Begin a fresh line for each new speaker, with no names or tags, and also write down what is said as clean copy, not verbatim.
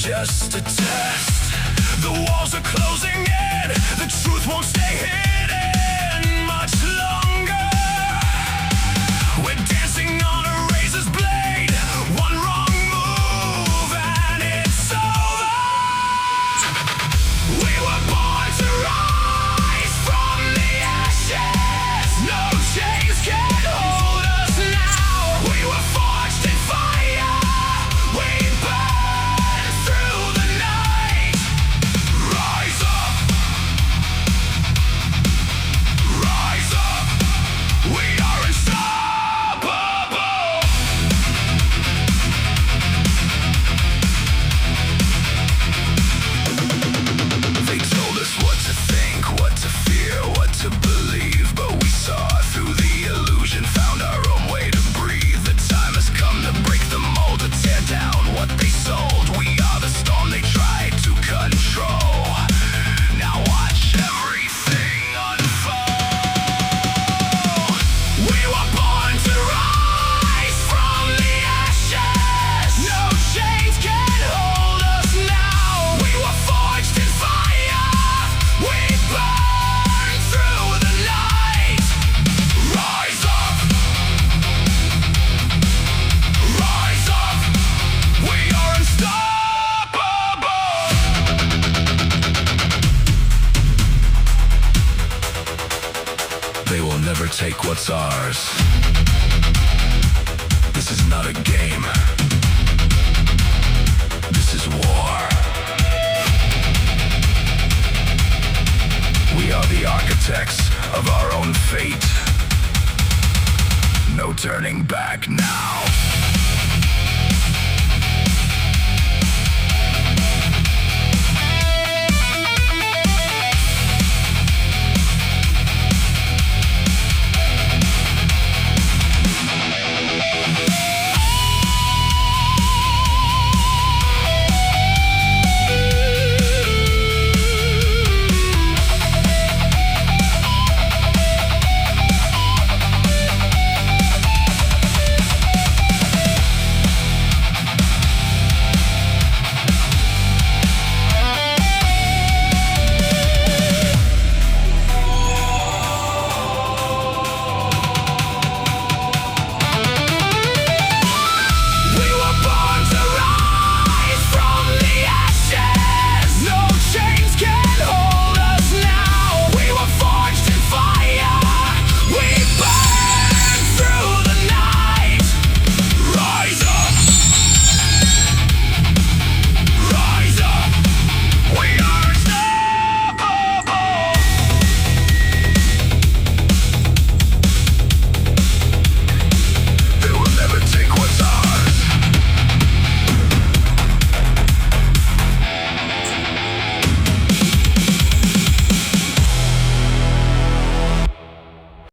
just a test. The walls are closing in. The truth won't stay hidden much longer. We're dancing on a razor's blade. One wrong move and it's over. We were born to rise from the ashes. No chains can hold us now. We were forged in fire. We burn through the night. Rise up. Rise up. We are unstoppable. They told us what to think, what to fear, what to believe, but we saw through the illusion, found our own way to breathe. The time has come to break the mold, to tear down what they sold. We are the storm they tried to control. Now watch everything unfold. We were born to rise from the ashes. No chains can hold us now. We were forged in fire. We burn through the night. Rise up. Rise up. We are unstoppable. They will never take what's ours. This is not a game. This is war. We are the architects of our own fate. No turning back now.